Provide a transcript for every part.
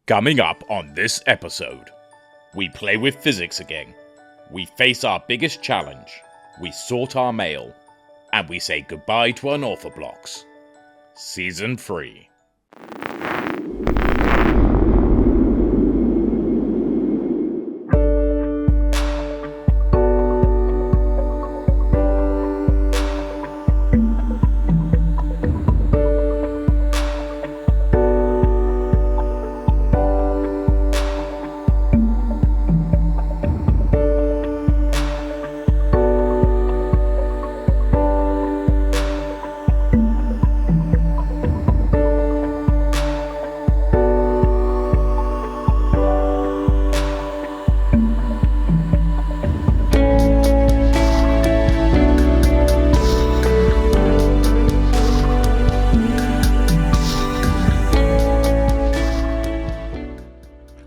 Coming up on this episode, we play with physics again, we face our biggest challenge, we sort our mail, and we say goodbye to Unorthoblocks. Season 3.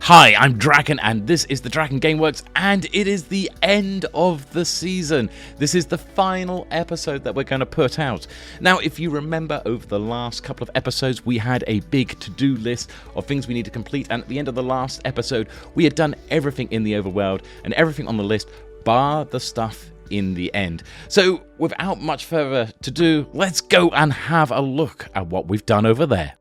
Hi, I'm Draken, and this is the DrakenGameWerks, and it is the end of the season. This is the final episode that we're going to put out. Now, if you remember, over the last couple of episodes, we had a big to-do list of things we need to complete, and at the end of the last episode, we had done everything in the overworld and everything on the list, bar the stuff in the end. So, without much further to do, let's go and have a look at what we've done over there.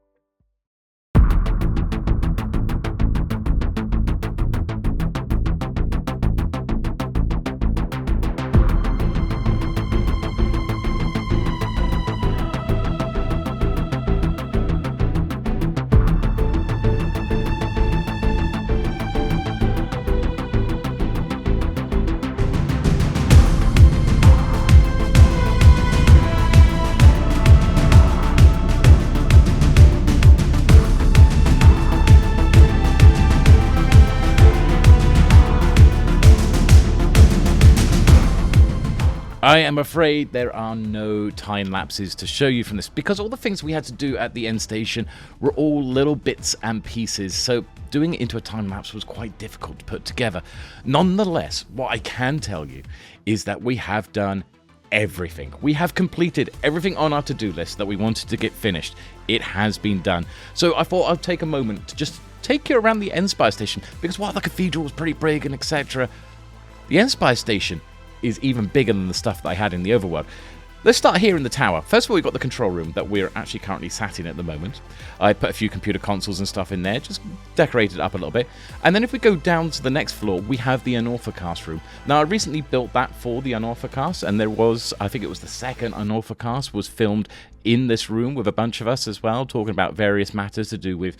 I am afraid there are no time lapses to show you from this, because all the things we had to do at the end station were all little bits and pieces, so doing it into a time lapse was quite difficult to put together. Nonetheless, what I can tell you is that we have done everything. We have completed everything on our to-do list that we wanted to get finished. It has been done. So I thought I'd take a moment to just take you around the Endspire Station, because while the cathedral was pretty big and etc., the Endspire Station is even bigger than the stuff that I had in the overworld. Let's start here in the tower. First of all, we've got the control room that we're actually currently sat in at the moment. I put a few computer consoles and stuff in there, just decorated it up a little bit. And then if we go down to the next floor, we have the Unorthocast room. Now, I recently built that for the Unorthocast, and there was, I think it was the second Unorthocast was filmed in this room with a bunch of us as well, talking about various matters to do with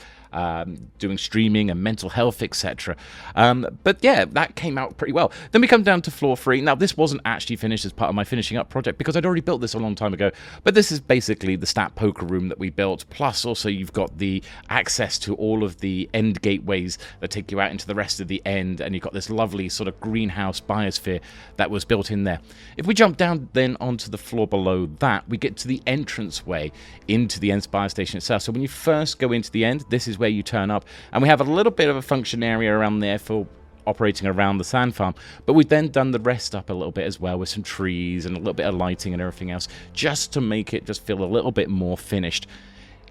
doing streaming and mental health, etc. But yeah, that came out pretty well. Then we come down to floor 3. Now, this wasn't actually finished as part of my finishing up project, because I'd already built this a long time ago, but this is basically the stat poker room that we built, plus also you've got the access to all of the end gateways that take you out into the rest of the end, and you've got this lovely sort of greenhouse biosphere that was built in there. If we jump down then onto the floor below that, we get to the entrance way into the Endspire Station itself. So when you first go into the end, this is where you turn up, and we have a little bit of a function area around there for operating around the sand farm, but we've then done the rest up a little bit as well with some trees and a little bit of lighting and everything else, just to make it just feel a little bit more finished.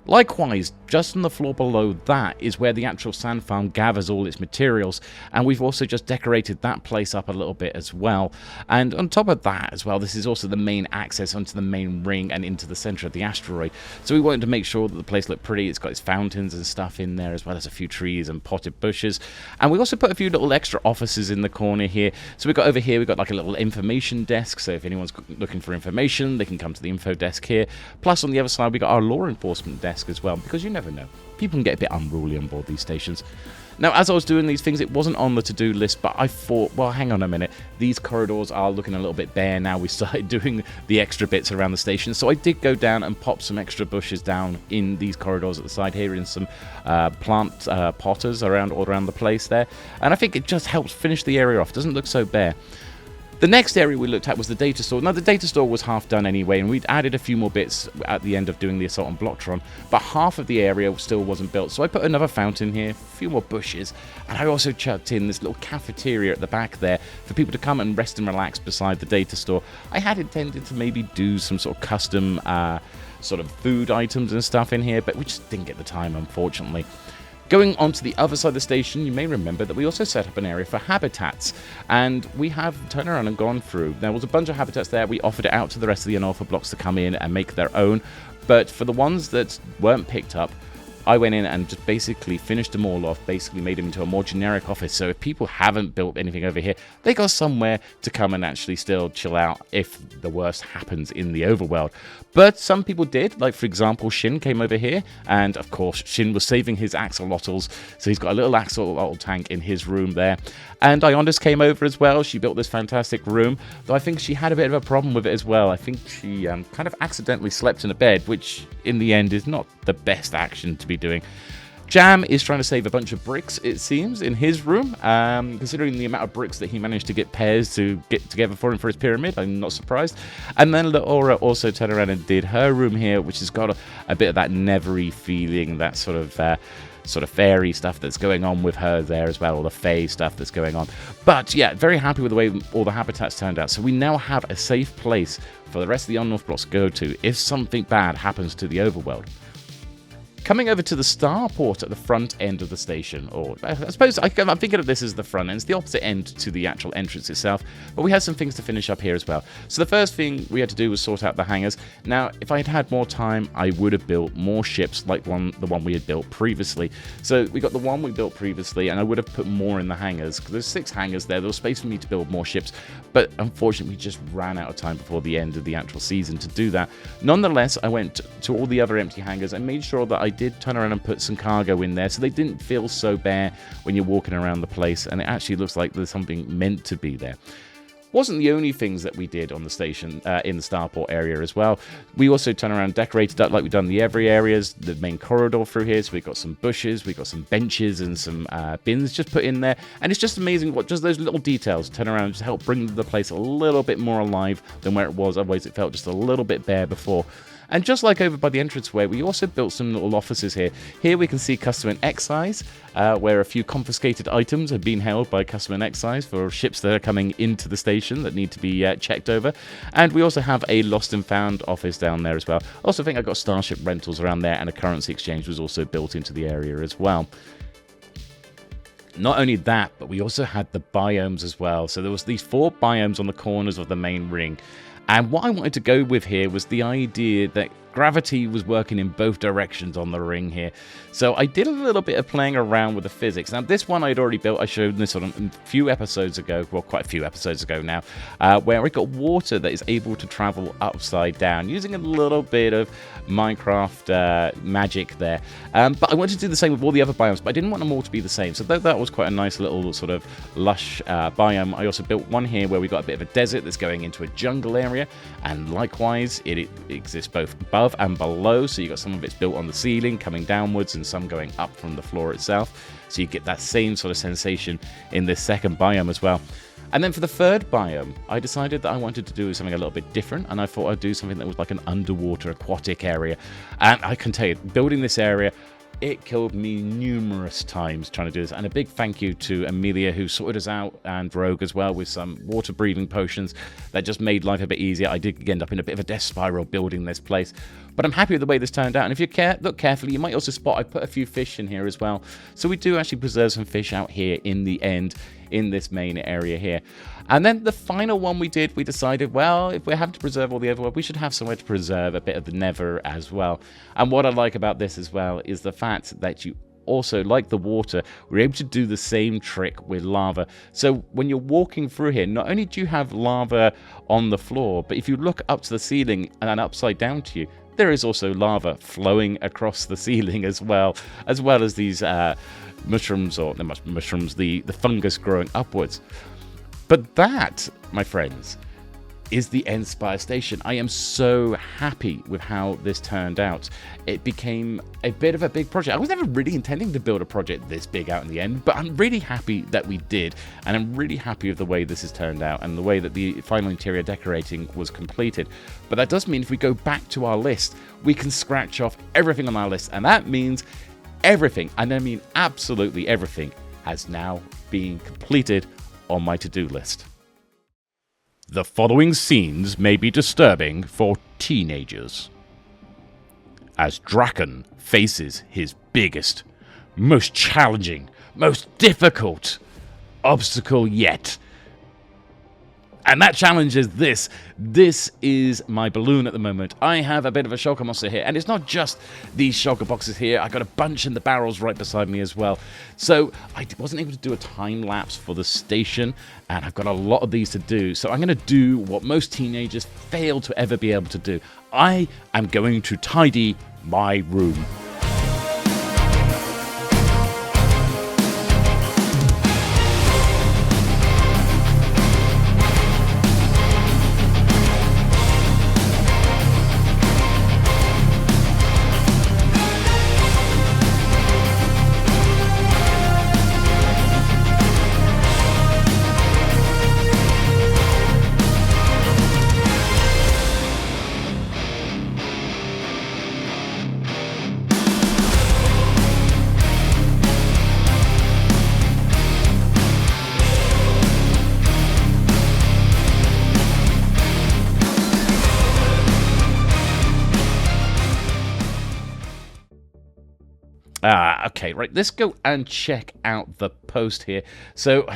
Likewise, just on the floor below that is where the actual sand farm gathers all its materials, and we've also just decorated that place up a little bit as well. And on top of that as well, this is also the main access onto the main ring and into the center of the asteroid. So we wanted to make sure that the place looked pretty. It's got its fountains and stuff in there, as well as a few trees and potted bushes. And we also put a few little extra offices in the corner here. So we've got over here, we've got like a little information desk, so if anyone's looking for information, they can come to the info desk here. Plus on the other side, we've got our law enforcement desk as well, because you never know. People can get a bit unruly on board these stations. Now, as I was doing these things, it wasn't on the to-do list, but I thought, well, hang on a minute. These corridors are looking a little bit bare now. We started doing the extra bits around the station, so I did go down and pop some extra bushes down in these corridors at the side here, in some plant potters around all around the place there. And I think it just helps finish the area off. It doesn't look so bare. The next area we looked at was the data store. Now, the data store was half done anyway, and we'd added a few more bits at the end of doing the assault on Blocktron, but half of the area still wasn't built. So I put another fountain here, a few more bushes, and I also chucked in this little cafeteria at the back there for people to come and rest and relax beside the data store. I had intended to maybe do some sort of custom sort of food items and stuff in here, but we just didn't get the time, unfortunately. Going on to the other side of the station, you may remember that we also set up an area for habitats, and we have turned around and gone through. There was a bunch of habitats there. We offered it out to the rest of the Unorthoblocks to come in and make their own, but for the ones that weren't picked up, I went in and just basically finished them all off, basically made them into a more generic office. So if people haven't built anything over here, they got somewhere to come and actually still chill out if the worst happens in the overworld. But some people did, like for example, Shin came over here, and of course Shin was saving his axolotls, so he's got a little axolotl tank in his room there. And Ionis came over as well. She built this fantastic room, though I think she had a bit of a problem with it as well. I think she kind of accidentally slept in a bed, which in the end is not the best action to be doing. Jam is trying to save a bunch of bricks, it seems, in his room. Considering the amount of bricks that he managed to get pairs to get together for him for his pyramid, I'm not surprised. And then Laura also turned around and did her room here, which has got a bit of that nevery feeling, that sort of fairy stuff that's going on with her there as well, all the fae stuff that's going on. But yeah, very happy with the way all the habitats turned out. So we now have a safe place for the rest of the Unorthoblocks to go to if something bad happens to the overworld. Coming over to the starport at the front end of the station, or I suppose I'm thinking of this as the front end. It's the opposite end to the actual entrance itself, but we had some things to finish up here as well. So the first thing we had to do was sort out the hangars. Now, if I had had more time, I would have built more ships like the one we had built previously. So we got the one we built previously, and I would have put more in the hangars, because there's 6 hangars there. There was space for me to build more ships, but unfortunately, we just ran out of time before the end of the actual season to do that. Nonetheless, I went to all the other empty hangars and made sure that I did turn around and put some cargo in there, so they didn't feel so bare when you're walking around the place, and it actually looks like there's something meant to be there. Wasn't the only things that we did on the station in the starport area as well. We also turned around and decorated up like we've done the every areas, the main corridor through here. So we've got some bushes, we've got some benches and some bins just put in there. And it's just amazing what just those little details turn around and just help bring the place a little bit more alive than where it was. Otherwise it felt just a little bit bare before. And just like over by the entranceway, we also built some little offices here. Here we can see Custom and Excise, where a few confiscated items have been held by Custom and Excise for ships that are coming into the station that need to be checked over. And we also have a Lost and Found office down there as well. I also think I've got Starship rentals around there, and a currency exchange was also built into the area as well. Not only that, but we also had the biomes as well. So there was these 4 biomes on the corners of the main ring. And what I wanted to go with here was the idea that gravity was working in both directions on the ring here. So I did a little bit of playing around with the physics. Now, this one I'd already built. I showed this on a few episodes ago, well, quite a few episodes ago now, where we got water that is able to travel upside down using a little bit of Minecraft magic there. But I wanted to do the same with all the other biomes, but I didn't want them all to be the same. So that was quite a nice little sort of lush biome. I also built one here where we got a bit of a desert that's going into a jungle area, and likewise it exists both above and below. So you got some of it's built on the ceiling coming downwards, and some going up from the floor itself. So you get that same sort of sensation in this second biome as well. And then for the third biome, I decided that I wanted to do something a little bit different, and I thought I'd do something that was like an underwater aquatic area. And I can tell you, building this area, it killed me numerous times trying to do this. And a big thank you to Amelia, who sorted us out, and Rogue as well, with some water breathing potions that just made life a bit easier. I did end up in a bit of a death spiral building this place, but I'm happy with the way this turned out. And if you look carefully, you might also spot I put a few fish in here as well. So we do actually preserve some fish out here in the end, in this main area here. And then the final one we did, we decided, well, if we're having to preserve all the overworld, we should have somewhere to preserve a bit of the nether as well. And what I like about this as well is the fact that you also, like the water, we're able to do the same trick with lava. So when you're walking through here, not only do you have lava on the floor, but if you look up to the ceiling and upside down to you, there is also lava flowing across the ceiling as well as these mushrooms, or not mushrooms, the fungus growing upwards. But that, my friends, is the Endspire Station. I am so happy with how this turned out. It became a bit of a big project. I was never really intending to build a project this big out in the end, but I'm really happy that we did, and I'm really happy with the way this has turned out and the way that the final interior decorating was completed. But that does mean if we go back to our list, we can scratch off everything on our list, and that means everything, and I mean absolutely everything, has now been completed on my to-do list. The following scenes may be disturbing for teenagers, as Draken faces his biggest most challenging, most difficult obstacle yet. And that challenge is this. This is my balloon at the moment. I have a bit of a shulker monster here, and it's not just these shulker boxes here. I got a bunch in the barrels right beside me as well. So I wasn't able to do a time lapse for the station, and I've got a lot of these to do. So I'm going to do what most teenagers fail to ever be able to do. I am going to tidy my room. Okay, right, let's go and check out the post here. So,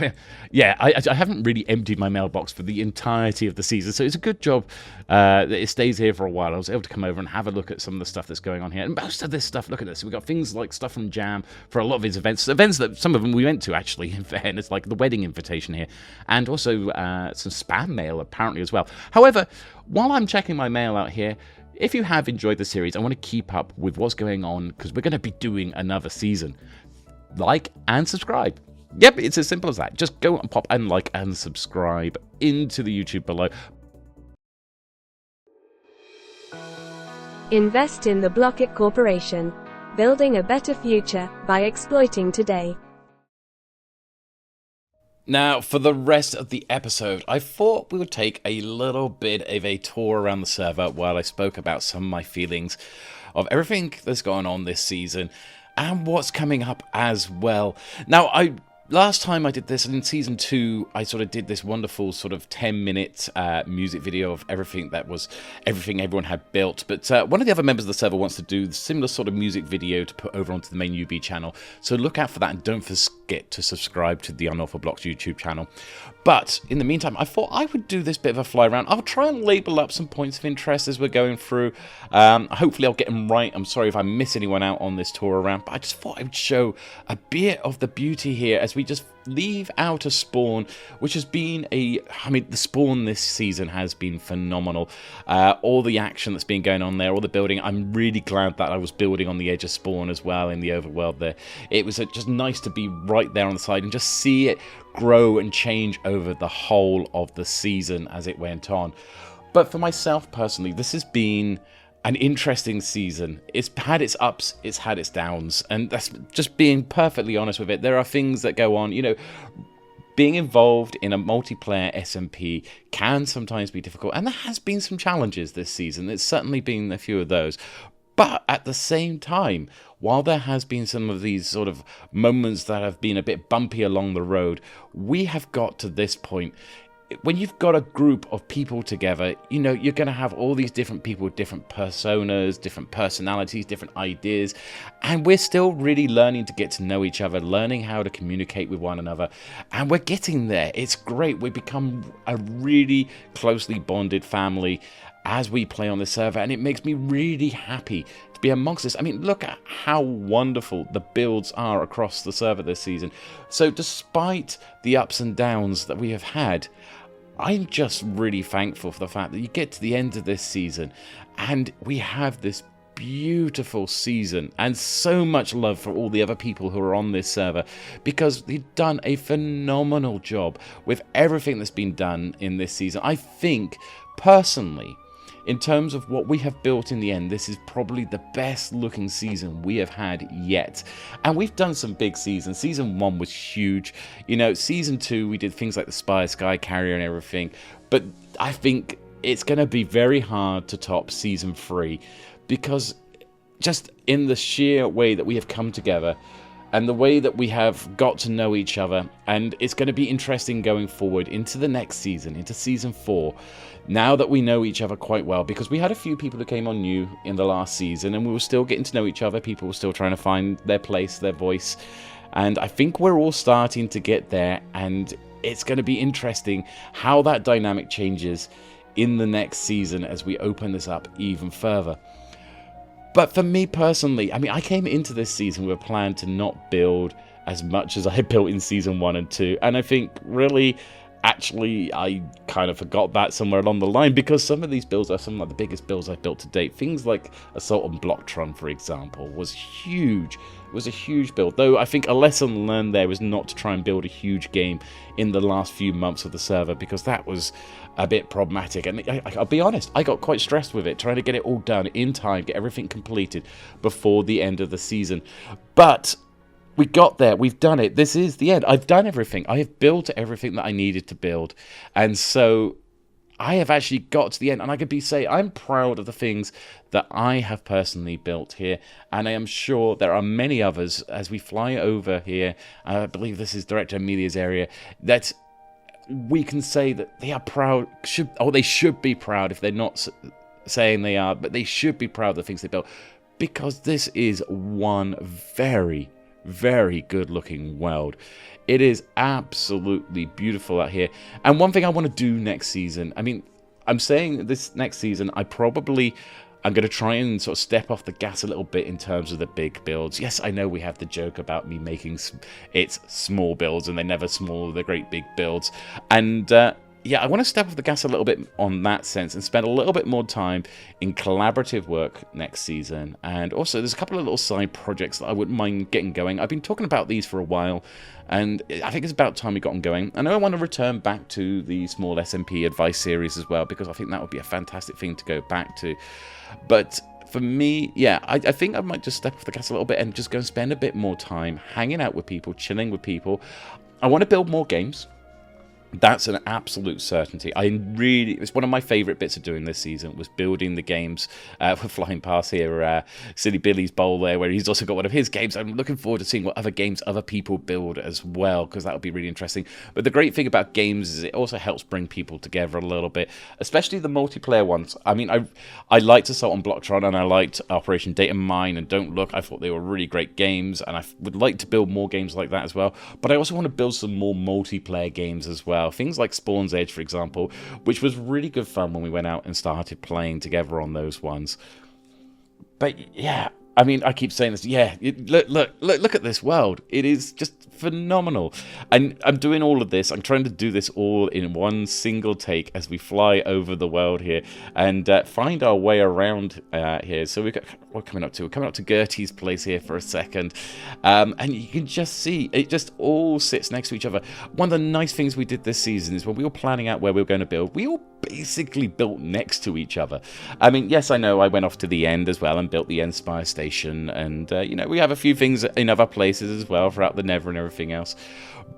yeah, I haven't really emptied my mailbox for the entirety of the season, so it's a good job that it stays here for a while. I was able to come over and have a look at some of the stuff that's going on here. And most of this stuff, look at this, we've got things like stuff from Jam for a lot of his events that some of them we went to, actually, in fairness, like the wedding invitation here, and also some spam mail, apparently, as well. However, while I'm checking my mail out here, if you have enjoyed the series, I want to keep up with what's going on because we're going to be doing another season. Like and subscribe. Yep, it's as simple as that. Just go and pop and like and subscribe into the YouTube below. Invest in the Blocket Corporation. Building a better future by exploiting today. Now, for the rest of the episode, I thought we would take a little bit of a tour around the server while I spoke about some of my feelings of everything that's going on this season and what's coming up as well. Now, last time I did this, in Season 2, I sort of did this wonderful sort of 10-minute music video of everything everyone had built. But one of the other members of the server wants to do the similar sort of music video to put over onto the main UB channel. So look out for that, and don't forget to subscribe to the Unorthoblocks YouTube channel. But in the meantime, I thought I would do this bit of a fly around. I'll try and label up some points of interest as we're going through. Hopefully I'll get them right. I'm sorry if I miss anyone out on this tour around, but I just thought I would show a bit of the beauty here as we just leave out a spawn, which has been the spawn this season has been phenomenal. All the action that's been going on there, all the building. I'm really glad that I was building on the edge of spawn as well in the overworld there. It was just nice to be right there on the side and just see it grow and change over the whole of the season as it went on. But for myself personally, this has been an interesting season. It's had its ups, it's had its downs, and that's just being perfectly honest with it. There are things that go on, being involved in a multiplayer SMP can sometimes be difficult, and there has been some challenges this season. There's certainly been a few of those. But at the same time, while there has been some of these sort of moments that have been a bit bumpy along the road, we have got to this point. When you've got a group of people together, you're going to have all these different people with different personas, different personalities, different ideas, and we're still really learning to get to know each other, learning how to communicate with one another, and we're getting there. It's great. We've become a really closely bonded family as we play on the server, and it makes me really happy to be amongst this. I mean, look at how wonderful the builds are across the server this season. So despite the ups and downs that we have had, I'm just really thankful for the fact that you get to the end of this season and we have this beautiful season, and so much love for all the other people who are on this server, because they've done a phenomenal job with everything that's been done in this season. I think, personally, in terms of what we have built in the end, this is probably the best looking season we have had yet. And we've done some big seasons. Season 1 was huge. Season 2, we did things like the Spire, Sky Carrier and everything. But I think it's going to be very hard to top Season 3, because just in the sheer way that we have come together and the way that we have got to know each other. And it's going to be interesting going forward into the next season, into season 4, now that we know each other quite well, because we had a few people who came on new in the last season, and we were still getting to know each other. People were still trying to find their place, their voice, and I think we're all starting to get there, and it's going to be interesting how that dynamic changes in the next season as we open this up even further. But for me personally, I mean, I came into this season with a plan to not build as much as I had built in season 1 and 2, and I think really, actually, I kind of forgot that somewhere along the line, because some of these builds are some of the biggest builds I've built to date. Things like Assault on Blocktron, for example, was huge. It was a huge build, though I think a lesson learned there was not to try and build a huge game in the last few months of the server, because that was a bit problematic. And I'll be honest, I got quite stressed with it, trying to get it all done in time, get everything completed before the end of the season. But we got there. We've done it. This is the end. I've done everything. I have built everything that I needed to build. And so I have actually got to the end. And I could say I'm proud of the things that I have personally built here. And I am sure there are many others as we fly over here. I believe this is Director Amelia's area, that we can say that they are proud. They should be proud if they're not saying they are. But they should be proud of the things they built. Because this is one very good looking world. It is absolutely beautiful out here. And one thing I want to do next season, I mean, I'm saying this next season, I'm going to try and sort of step off the gas a little bit in terms of the big builds. Yes, I know we have the joke about me making it's small builds, and they're never small, they're great big builds. And yeah, I want to step off the gas a little bit on that sense and spend a little bit more time in collaborative work next season. And also, there's a couple of little side projects that I wouldn't mind getting going. I've been talking about these for a while, and I think it's about time we got them going. I know I want to return back to the small SMP advice series as well, because I think that would be a fantastic thing to go back to. But for me, yeah, I think I might just step off the gas a little bit and just go and spend a bit more time hanging out with people, chilling with people. I want to build more games. That's an absolute certainty. It's one of my favourite bits of doing this season, was building the games. We're flying past here, Silly Billy's Bowl there, where he's also got one of his games. I'm looking forward to seeing what other games other people build as well, because that'll be really interesting. But the great thing about games is it also helps bring people together a little bit, especially the multiplayer ones. I mean, I liked Assault on Blocktron, and I liked Operation Data Mine and Don't Look. I thought they were really great games, and I would like to build more games like that as well. But I also want to build some more multiplayer games as well. Things like Spawn's Edge, for example, which was really good fun when we went out and started playing together on those ones. But yeah, I mean, I keep saying this. Yeah, look at this world. It is just phenomenal. And I'm doing all of this. I'm trying to do this all in one single take as we fly over the world here and find our way around here. So we're coming up to Gertie's place here for a second. And you can just see it just all sits next to each other. One of the nice things we did this season is when we were planning out where we were going to build, we all basically built next to each other. I mean, yes, I know I went off to the end as well and built the Endspire Station, and we have a few things in other places as well throughout the Nether and everything else.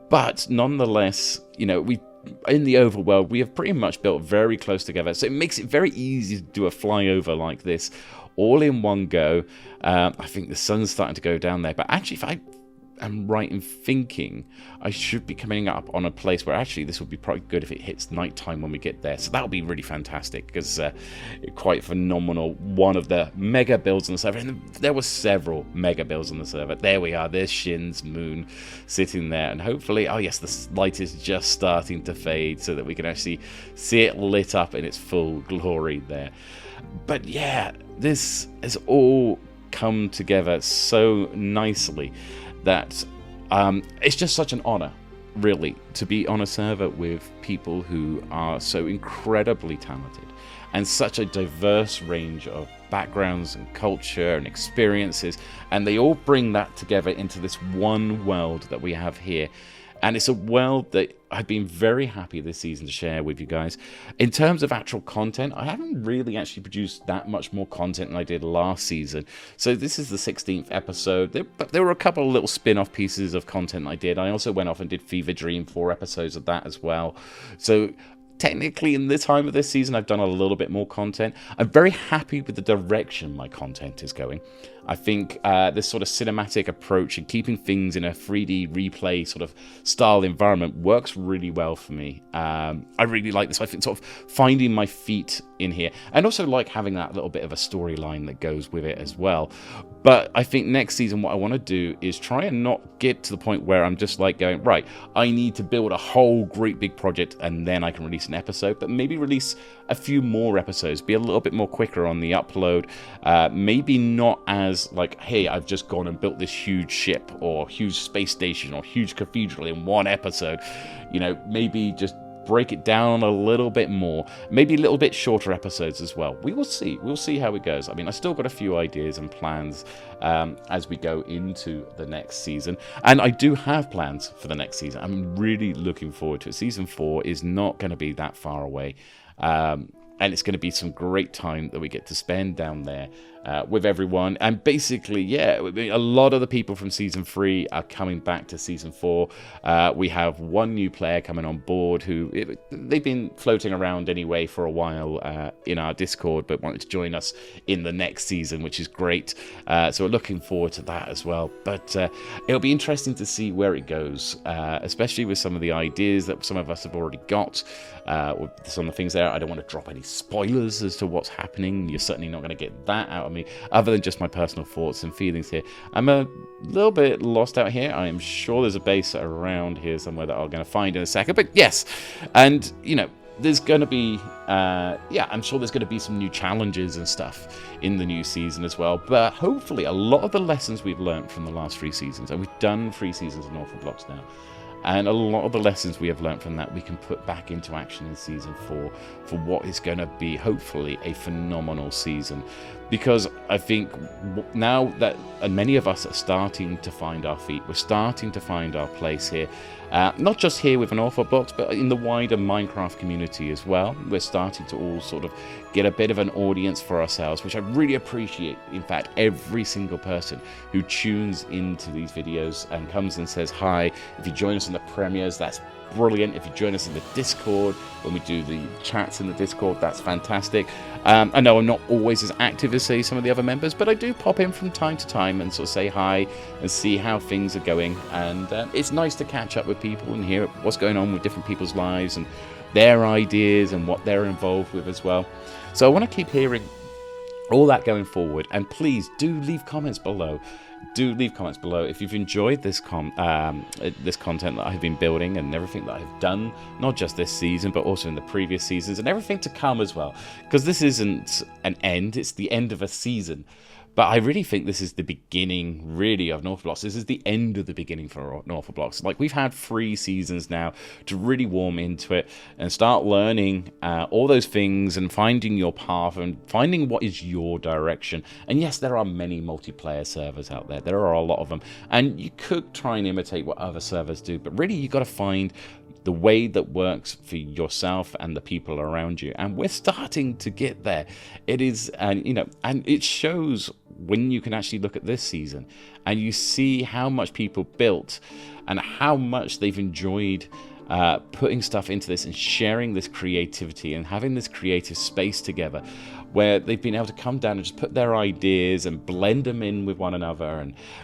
But nonetheless, we in the overworld we have pretty much built very close together, so it makes it very easy to do a flyover like this all in one go. I think the sun's starting to go down there, but actually, if I am right in thinking, I should be coming up on a place where actually this would be probably good if it hits nighttime when we get there. So that would be really fantastic, because quite phenomenal. One of the mega builds on the server, and there were several mega builds on the server. There we are. There's Shin's moon sitting there, and hopefully, oh yes, the light is just starting to fade so that we can actually see it lit up in its full glory there. But yeah, this has all come together so nicely that it's just such an honor, really, to be on a server with people who are so incredibly talented and such a diverse range of backgrounds and culture and experiences, and they all bring that together into this one world that we have here. And it's a world that I've been very happy this season to share with you guys. In terms of actual content, I haven't really actually produced that much more content than I did last season. So this is the 16th episode. There were a couple of little spin-off pieces of content I did. I also went off and did Fever Dream, 4 episodes of that as well. So technically in this time of this season I've done a little bit more content. I'm very happy with the direction my content is going. I think this sort of cinematic approach and keeping things in a 3D replay sort of style environment works really well for me. I really like this. I think sort of finding my feet in here, and also like having that little bit of a storyline that goes with it as well. But I think next season what I want to do is try and not get to the point where I'm just like going, right, I need to build a whole great big project and then I can release an episode, but maybe release a few more episodes, be a little bit more quicker on the upload, maybe not as like, hey, I've just gone and built this huge ship or huge space station or huge cathedral in one episode. You know, maybe just break it down a little bit more, maybe a little bit shorter episodes as well. We will see. We'll see how it goes. I mean, I still got a few ideas and plans as we go into the next season, and I do have plans for the next season. I'm really looking forward to it. Season 4 is not going to be that far away, and it's going to be some great time that we get to spend down there with everyone. And basically, yeah, a lot of the people from Season 3 are coming back to Season 4. We have one new player coming on board who, they've been floating around anyway for a while in our Discord, but wanted to join us in the next season, which is great. So we're looking forward to that as well. But it'll be interesting to see where it goes, especially with some of the ideas that some of us have already got. With some of the things there, I don't want to drop any spoilers as to what's happening. You're certainly not going to get that out of me, other than just my personal thoughts and feelings here. I'm a little bit lost out here. I am sure there's a base around here somewhere that I'm going to find in a second. But yes, and you know, there's going to be, I'm sure there's going to be some new challenges and stuff in the new season as well. But hopefully, a lot of the lessons we've learned from the last 3 seasons, and we've done 3 seasons of Unorthoblocks now. And a lot of the lessons we have learned from that we can put back into action in Season 4 for what is going to be, hopefully, a phenomenal season. Because I think now that many of us are starting to find our feet, we're starting to find our place here. Not just here with Unorthoblocks, but in the wider Minecraft community as well. We're starting to all sort of get a bit of an audience for ourselves, which I really appreciate. In fact, every single person who tunes into these videos and comes and says hi. If you join us in the premieres, that's brilliant. If you join us in the Discord, when we do the chats in the Discord, that's fantastic. I know I'm not always as active as, say, some of the other members, but I do pop in from time to time and sort of say hi and see how things are going. And it's nice to catch up with people and hear what's going on with different people's lives and their ideas and what they're involved with as well. So I want to keep hearing all that going forward. And please do leave comments below. Do leave comments below if you've enjoyed this this content that I've been building and everything that I've done, not just this season, but also in the previous seasons and everything to come as well. Because this isn't an end, it's the end of a season. But I really think this is the beginning, really, of Unorthoblocks. This is the end of the beginning for Unorthoblocks. Like, we've had 3 seasons now to really warm into it and start learning all those things and finding your path and finding what is your direction. And yes, there are many multiplayer servers out there. There are a lot of them. And you could try and imitate what other servers do. But really, you've got to find the way that works for yourself and the people around you. And we're starting to get there. It is, and it shows when you can actually look at this season and you see how much people built and how much they've enjoyed putting stuff into this and sharing this creativity and having this creative space together, where they've been able to come down and just put their ideas and blend them in with one another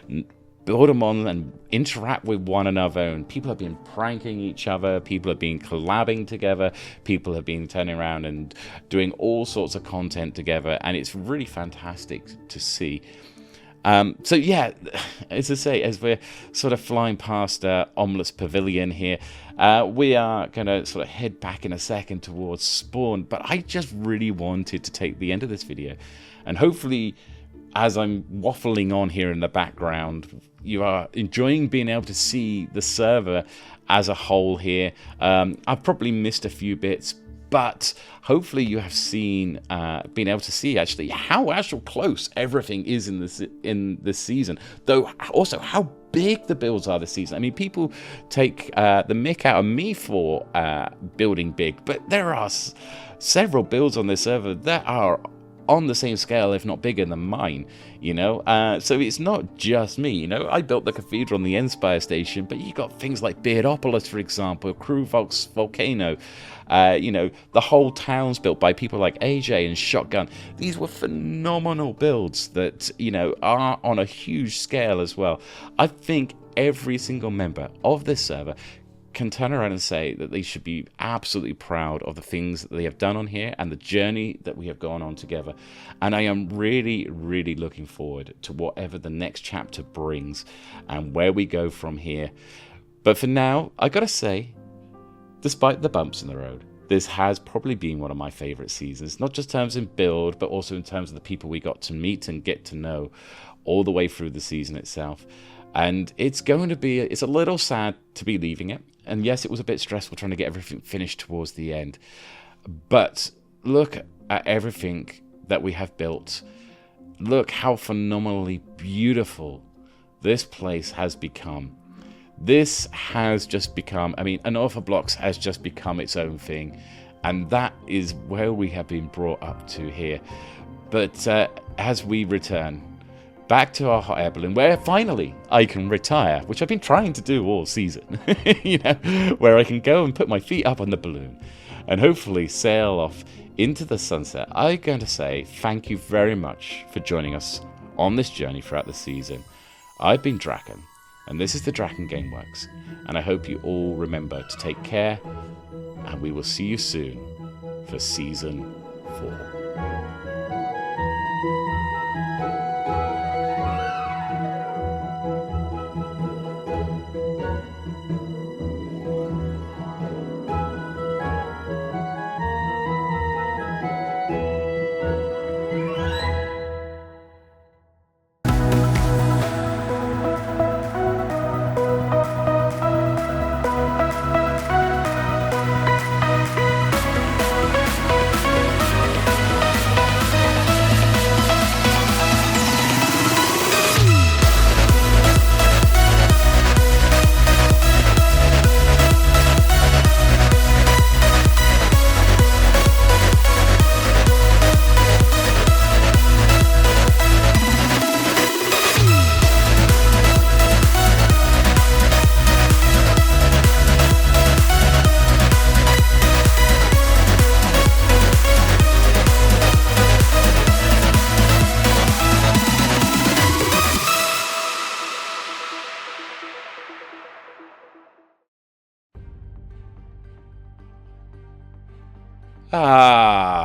and build them on and interact with one another. And people have been pranking each other, people have been collabing together, people have been turning around and doing all sorts of content together, and it's really fantastic to see. So yeah, as I say, as we're sort of flying past Omelet's Pavilion here, we are going to sort of head back in a second towards Spawn, but I just really wanted to take the end of this video, and hopefully, as I'm waffling on here in the background, you are enjoying being able to see the server as a whole here. I've probably missed a few bits, but hopefully you have seen, been able to see actually how close everything is in this season. Though also how big the builds are this season. I mean, people take the mick out of me for building big, but there are several builds on this server that are on the same scale, if not bigger than mine, you know. So it's not just me, you know. I built the cathedral on the Endspire Station, but you got things like Beardopolis, for example, Kruvok's Volcano. You know, the whole town's built by people like AJ and Shotgun. These were phenomenal builds that, you know, are on a huge scale as well. I think every single member of this server can turn around and say that they should be absolutely proud of the things that they have done on here and the journey that we have gone on together. And I am really, really looking forward to whatever the next chapter brings and where we go from here. But for now, I gotta say, despite the bumps in the road, this has probably been one of my favorite seasons, not just in terms of build, but also in terms of the people we got to meet and get to know all the way through the season itself. And it's a little sad to be leaving it. And yes, it was a bit stressful trying to get everything finished towards the end. But look at everything that we have built. Look how phenomenally beautiful this place has become. This has just become, I mean, Unorthoblocks has just become its own thing. And that is where we have been brought up to here. But as we return back to our hot air balloon, where finally I can retire, which I've been trying to do all season, you know, where I can go and put my feet up on the balloon and hopefully sail off into the sunset. I'm going to say thank you very much for joining us on this journey throughout the season. I've been Draken, and this is the DrakenGameWerks, and I hope you all remember to take care, and we will see you soon for Season 4.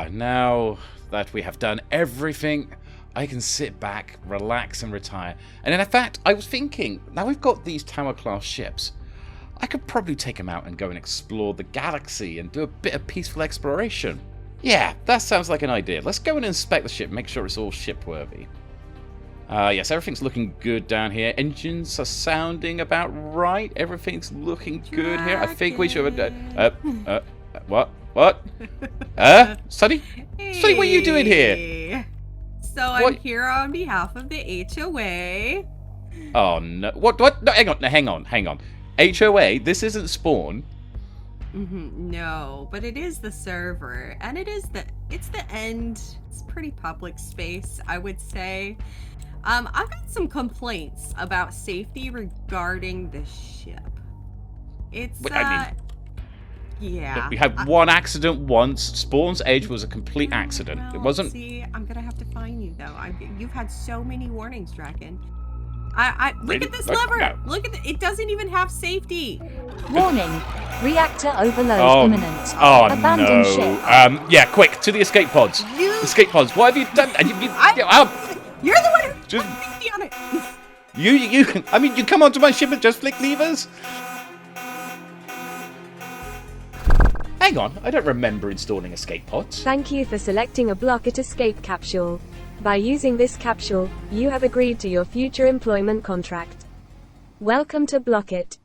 Now that we have done everything, I can sit back, relax and retire. And in fact, I was thinking, now we've got these tower class ships, I could probably take them out and go and explore the galaxy and do a bit of peaceful exploration. Yeah, that sounds like an idea. Let's go and inspect the ship, make sure it's all ship-worthy. Yes, everything's looking good down here. Engines are sounding about right. Everything's looking good here. I think we should... What? Sunny? Hey. Sunny, what are you doing here? So I'm here on behalf of the HOA. Oh, no. What? No, hang on. HOA? This isn't Spawn. No, but it is the server, and it's the end. It's pretty public space, I would say. I've got some complaints about safety regarding the ship. It's yeah. We had one accident once. Spawn's Edge was a complete accident. Well, it wasn't. See, I'm gonna have to fine you though. You've had so many warnings, Draken. Look at this lever. No. Look at it doesn't even have safety. Warning, reactor overload imminent. Oh Abandon no. ship. Yeah, quick to the escape pods. Escape pods. What have you done? You're the one who Just- put safety on it. You come onto my ship and just flick levers. Hang on, I don't remember installing escape pods. Thank you for selecting a Blockit escape capsule. By using this capsule, you have agreed to your future employment contract. Welcome to Blockit.